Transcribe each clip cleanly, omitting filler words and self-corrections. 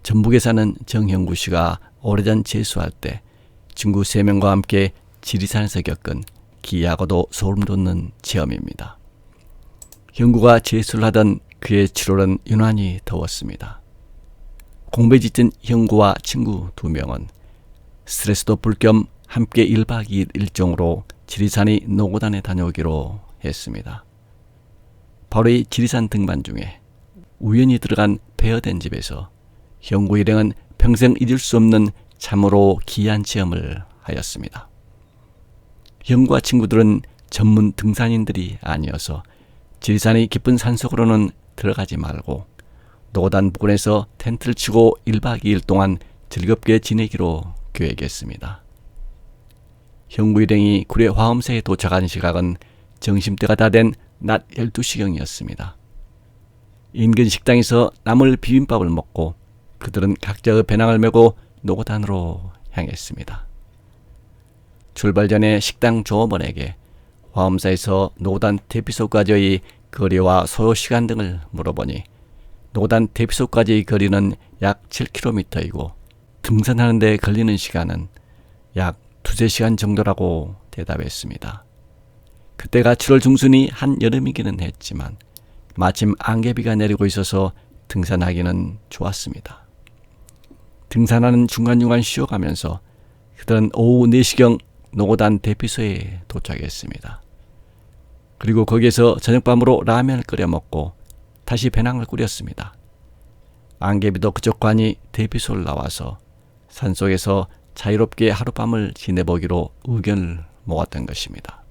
전북에 사는 정형구 씨가 오래전 재수할 때 친구 3명과 함께 지리산에서 겪은 기이하고도 소름 돋는 체험입니다. 형구가 재수를 하던 그의 7월은 유난히 더웠습니다. 공부에 지친 형구와 친구 2명은 스트레스도 풀 겸 함께 1박 2일 일정으로 지리산이 노고단에 다녀오기로 했습니다. 바로 이 지리산 등반 중에 우연히 들어간 폐허된 집에서 형구 일행은 평생 잊을 수 없는 참으로 기이한 체험을 하였습니다. 형구와 친구들은 전문 등산인들이 아니어서 지리산이 깊은 산속으로는 들어가지 말고 노고단 부근에서 텐트를 치고 1박 2일 동안 즐겁게 지내기로 계획했습니다. 형구 일행이 구례 화엄새에 도착한 시각은 점심때가 다 된 낮 12시경이었습니다. 인근 식당에서 나물 비빔밥을 먹고 그들은 각자의 배낭을 메고 노고단으로 향했습니다. 출발 전에 식당 조업원에게 화엄사에서 노고단 대피소까지의 거리와 소요 시간 등을 물어보니 노고단 대피소까지의 거리는 약 7km이고 등산하는 데 걸리는 시간은 약 2-3시간 정도라고 대답했습니다. 그때가 7월 중순이 한여름이기는 했지만 마침 안개비가 내리고 있어서 등산하기는 좋았습니다. 등산하는 중간중간 쉬어가면서 그들은 오후 4시경 노고단 대피소에 도착했습니다. 그리고 거기에서 저녁밤으로 라면을 끓여 먹고 다시 배낭을 꾸렸습니다. 안개비도 그저껜이 대피소를 나와서 산속에서 자유롭게 하룻밤을 지내보기로 의견을 모았던 것입니다.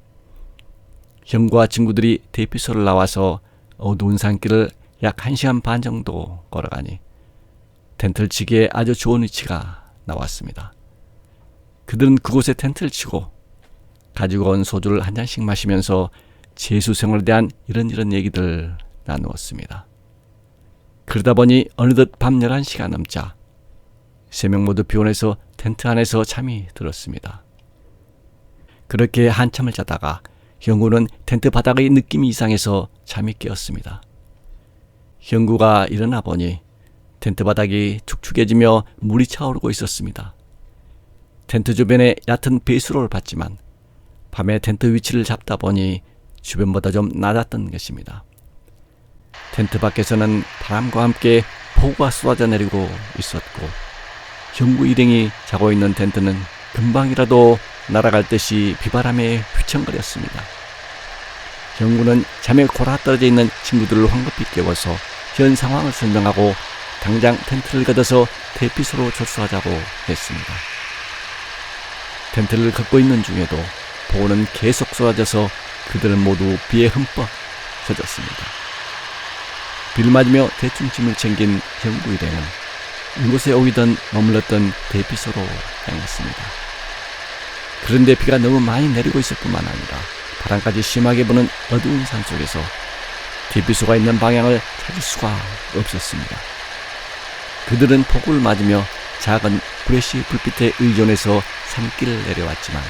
형과 친구들이 대피소를 나와서 어두운 산길을 약 1시간 반 정도 걸어가니 텐트를 치기에 아주 좋은 위치가 나왔습니다. 그들은 그곳에 텐트를 치고 가지고 온 소주를 한 잔씩 마시면서 재수 생활에 대한 이런 얘기들 나누었습니다. 그러다 보니 어느덧 밤 11시가 넘자 3명 모두 피곤해서 텐트 안에서 잠이 들었습니다. 그렇게 한참을 자다가 형구는 텐트 바닥의 느낌이 이상해서 잠이 깨었습니다. 형구가 일어나 보니 텐트 바닥이 축축해지며 물이 차오르고 있었습니다. 텐트 주변에 얕은 배수로를 봤지만 밤에 텐트 위치를 잡다 보니 주변보다 좀 낮았던 것입니다. 텐트 밖에서는 바람과 함께 폭우가 쏟아져 내리고 있었고 형구 일행이 자고 있는 텐트는 금방이라도 날아갈 듯이 비바람에 휘청거렸습니다. 형구는 잠에 골아떨어져 있는 친구들을 황급히 깨워서 현 상황을 설명하고 당장 텐트를 걷어서 대피소로 철수하자고 했습니다. 텐트를 걷고 있는 중에도 폭우는 계속 쏟아져서 그들은 모두 비에 흠뻑 젖었습니다. 비를 맞으며 대충 짐을 챙긴 형구 일행은 이곳에 오이던 머물렀던 대피소로 향했습니다. 그런데 비가 너무 많이 내리고 있을 뿐만 아니라 바람까지 심하게 부는 어두운 산속에서 대피소가 있는 방향을 찾을 수가 없었습니다. 그들은 폭우를 맞으며 작은 구레시 불빛에 의존해서 산길을 내려왔지만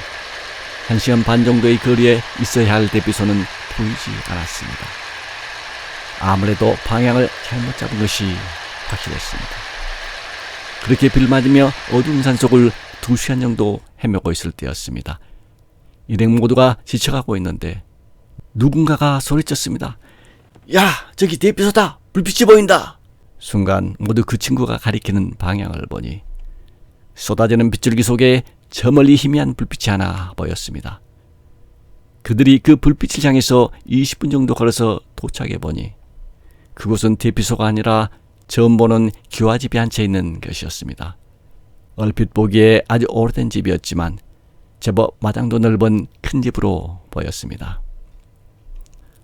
1시간 반 정도의 거리에 있어야 할 대피소는 보이지 않았습니다. 아무래도 방향을 잘못 잡은 것이 확실했습니다. 그렇게 비를 맞으며 어두운 산속을 2시간 정도 헤매고 있을 때였습니다. 일행 모두가 지쳐가고 있는데 누군가가 소리쳤습니다. 야, 저기 대피소다! 불빛이 보인다! 순간 모두 그 친구가 가리키는 방향을 보니 쏟아지는 빗줄기 속에 저 멀리 희미한 불빛이 하나 보였습니다. 그들이 그 불빛을 향해서 20분 정도 걸어서 도착해 보니 그곳은 대피소가 아니라 처음 보는 기와집이 한 채 있는 것이었습니다. 얼핏 보기에 아주 오래된 집이었지만 제법 마당도 넓은 큰 집으로 보였습니다.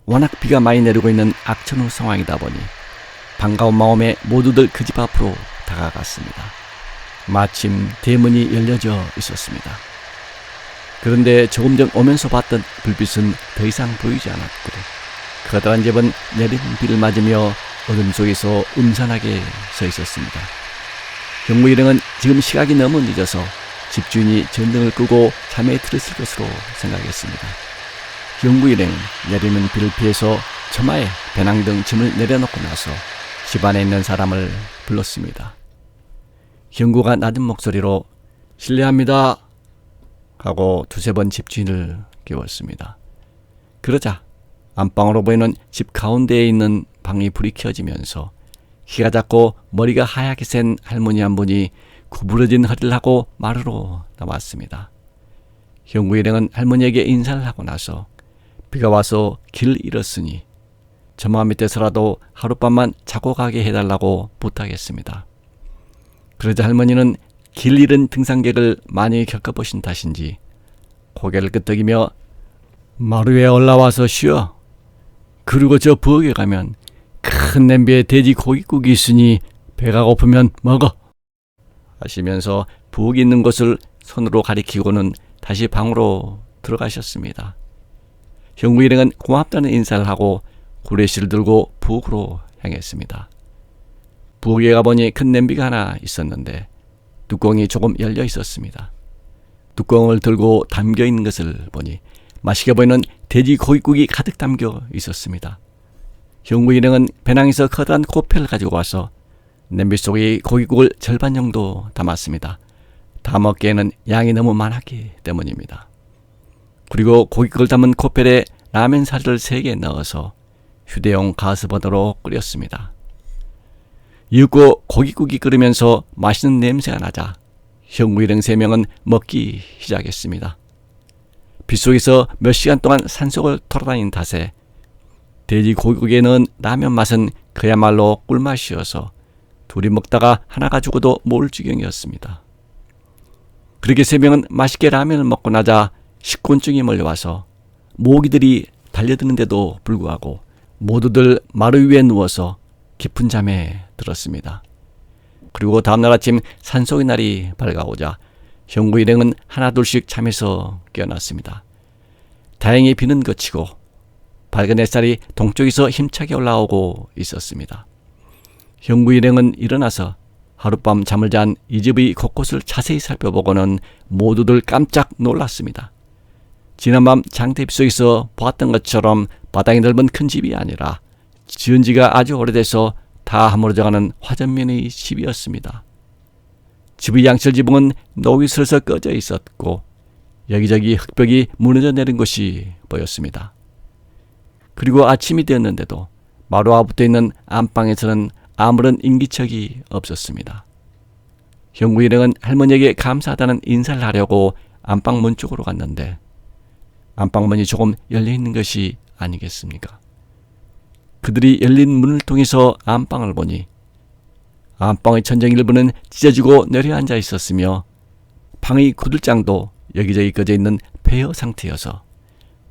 워낙 비가 많이 내리고 있는 악천후 상황이다 보니 반가운 마음에 모두들 그 집 앞으로 다가갔습니다. 마침 대문이 열려져 있었습니다. 그런데 조금 전 오면서 봤던 불빛은 더 이상 보이지 않았고 커다란 집은 내리는 비를 맞으며 어둠 속에서 음산하게 서 있었습니다. 형구 일행은 지금 시각이 너무 늦어서 집주인이 전등을 끄고 잠에 들었을 것으로 생각했습니다. 형구 일행은 내리는 비를 피해서 처마에 배낭 등 짐을 내려놓고 나서 집 안에 있는 사람을 불렀습니다. 형구가 낮은 목소리로 실례합니다 하고 두세 번 집주인을 깨웠습니다. 그러자 안방으로 보이는 집 가운데에 있는 방이 불이 켜지면서 키가 작고 머리가 하얗게 센 할머니 한 분이 구부러진 허리를 하고 마루로 나왔습니다. 형구 일행은 할머니에게 인사를 하고 나서 비가 와서 길 잃었으니 저마 밑에서라도 하룻밤만 자고 가게 해달라고 부탁했습니다. 그러자 할머니는 길 잃은 등산객을 많이 겪어보신 탓인지 고개를 끄덕이며 마루 위에 올라와서 쉬어. 그리고 저 부엌에 가면 큰 냄비에 돼지 고깃국이 있으니 배가 고프면 먹어 하시면서 부엌이 있는 곳을 손으로 가리키고는 다시 방으로 들어가셨습니다. 형구 일행은 고맙다는 인사를 하고 구레시를 들고 부엌으로 향했습니다. 부엌에 가보니 큰 냄비가 하나 있었는데 뚜껑이 조금 열려 있었습니다. 뚜껑을 들고 담겨 있는 것을 보니 맛있게 보이는 돼지 고깃국이 가득 담겨 있었습니다. 형구 일행은 배낭에서 커다란 코펠을 가지고 와서 냄비 속에 고깃국을 절반 정도 담았습니다. 다 먹기에는 양이 너무 많았기 때문입니다. 그리고 고깃국을 담은 코펠에 라면 사리를 3개 넣어서 휴대용 가스버너로 끓였습니다. 이윽고 고깃국이 끓으면서 맛있는 냄새가 나자 형구 일행 3명은 먹기 시작했습니다. 빗속에서 몇 시간 동안 산속을 돌아다닌 탓에 돼지 고깃국에 넣은 라면 맛은 그야말로 꿀맛이어서 둘이 먹다가 하나가 죽어도 모를 지경이었습니다. 그렇게 3명은 맛있게 라면을 먹고 나자 식곤증이 몰려와서 모기들이 달려드는데도 불구하고 모두들 마루 위에 누워서 깊은 잠에 들었습니다. 그리고 다음날 아침 산속의 날이 밝아오자 형구 일행은 하나둘씩 잠에서 깨어났습니다. 다행히 비는 그치고 밝은 햇살이 동쪽에서 힘차게 올라오고 있었습니다. 형구 일행은 일어나서 하룻밤 잠을 잔 이 집의 곳곳을 자세히 살펴보고는 모두들 깜짝 놀랐습니다. 지난밤 장대비 속에서 보았던 것처럼 바닥이 넓은 큰 집이 아니라 지은 지가 아주 오래돼서 다 허물어져가는 화전면의 집이었습니다. 집의 양철 지붕은 녹이 슬슬 꺼져 있었고 여기저기 흙벽이 무너져 내린 것이 보였습니다. 그리고 아침이 되었는데도 마루와 붙어있는 안방에서는 아무런 인기척이 없었습니다. 형구 일행은 할머니에게 감사하다는 인사를 하려고 안방 문 쪽으로 갔는데 안방문이 조금 열려있는 것이 아니겠습니까? 그들이 열린 문을 통해서 안방을 보니 안방의 천정 일부는 찢어지고 내려앉아 있었으며 방의 구들장도 여기저기 꺼져 있는 폐허 상태여서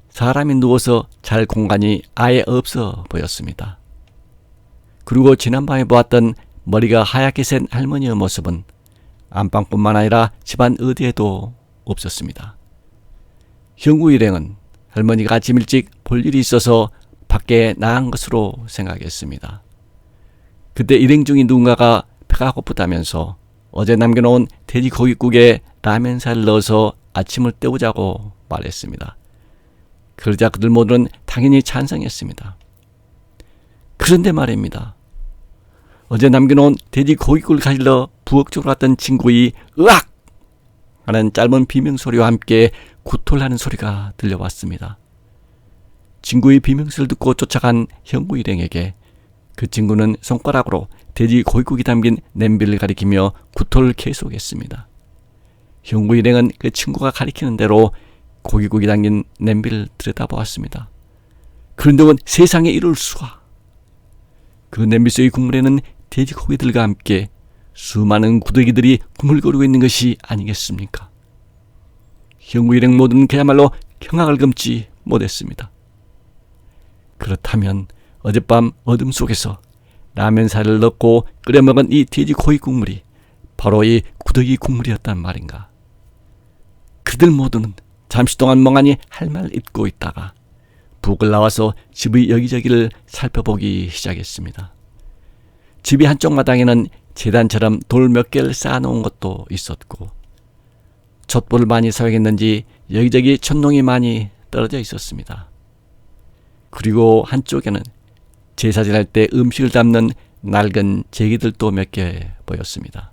사람이 누워서 잘 공간이 아예 없어 보였습니다. 그리고 지난밤에 보았던 머리가 하얗게 센 할머니의 모습은 안방뿐만 아니라 집안 어디에도 없었습니다. 형구 일행은 할머니가 아침 일찍 볼 일이 있어서 밖에 나간 것으로 생각했습니다. 그때 일행 중인 누군가가 배가 고프다면서 어제 남겨놓은 돼지 고깃국에 라면살을 넣어서 아침을 때우자고 말했습니다. 그러자 그들 모두는 당연히 찬성했습니다. 그런데 말입니다. 어제 남겨놓은 돼지 고깃국을 가지러 부엌 쪽으로 갔던 친구의 으악! 하는 짧은 비명소리와 함께 구토를 하는 소리가 들려왔습니다. 친구의 비명소리를 듣고 쫓아간 형구 일행에게 그 친구는 손가락으로 돼지 고깃국이 담긴 냄비를 가리키며 구토를 계속했습니다. 형구 일행은 그 친구가 가리키는 대로 고깃국이 담긴 냄비를 들여다보았습니다. 그런데 원 세상에 이럴 수가. 그 냄비 속의 국물에는 돼지고기들과 함께 수많은 구더기들이 구물거리고 있는 것이 아니겠습니까? 형구 일행 모두는 그야말로 경악을 금치 못했습니다. 그렇다면 어젯밤 어둠 속에서 라면살을 넣고 끓여 먹은 이 돼지 고기 국물이 바로 이 구더기 국물이었단 말인가? 그들 모두는 잠시 동안 멍하니 할 말 잊고 있다가 부엌을 나와서 집의 여기저기를 살펴보기 시작했습니다. 집의 한쪽 마당에는 재단처럼 돌 몇 개를 쌓아놓은 것도 있었고 촛불을 많이 사용했는지 여기저기 촛농이 많이 떨어져 있었습니다. 그리고 한쪽에는 제사 지낼 때 음식을 담는 낡은 제기들도 몇 개 보였습니다.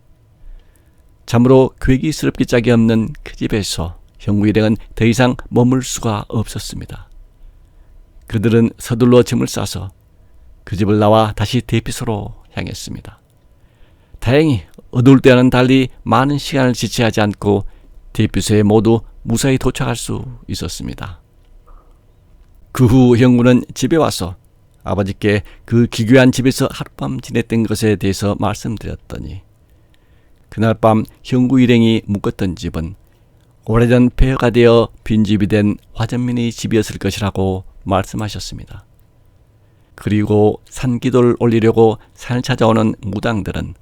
참으로 괴기스럽기 짝이 없는 그 집에서 형구 일행은 더 이상 머물 수가 없었습니다. 그들은 서둘러 짐을 싸서 그 집을 나와 다시 대피소로 향했습니다. 다행히 어두울 때와는 달리 많은 시간을 지체하지 않고 대피소에 모두 무사히 도착할 수 있었습니다. 그 후 형구는 집에 와서 아버지께 그 기괴한 집에서 하룻밤 지냈던 것에 대해서 말씀드렸더니 그날 밤 형구 일행이 묵었던 집은 오래전 폐허가 되어 빈집이 된 화전민의 집이었을 것이라고 말씀하셨습니다. 그리고 산기도를 올리려고 산을 찾아오는 무당들은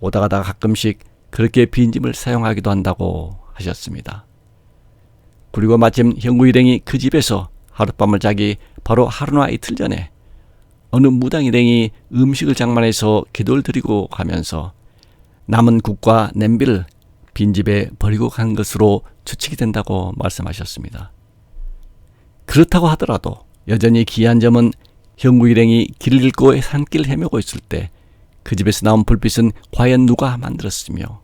오다가다 가끔씩 그렇게 빈집을 사용하기도 한다고 하셨습니다. 그리고 마침 형구 일행이 그 집에서 하룻밤을 자기 바로 하루나 이틀 전에 어느 무당 일행이 음식을 장만해서 기도를 드리고 가면서 남은 국과 냄비를 빈집에 버리고 간 것으로 추측이 된다고 말씀하셨습니다. 그렇다고 하더라도 여전히 기이한 점은 형구 일행이 길을 잃고 산길을 헤매고 있을 때 그 집에서 나온 불빛은 과연 누가 만들었으며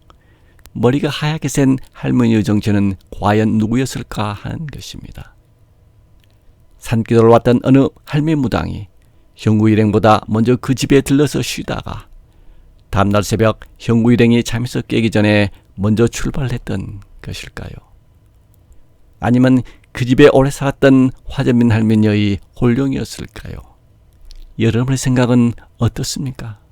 머리가 하얗게 센 할머니의 정체는 과연 누구였을까 하는 것입니다. 산기도를 왔던 어느 할매 무당이 형구 일행보다 먼저 그 집에 들러서 쉬다가 다음날 새벽 형구 일행이 잠에서 깨기 전에 먼저 출발했던 것일까요? 아니면 그 집에 오래 살았던 화전민 할머니의 홀령이었을까요? 여러분의 생각은 어떻습니까?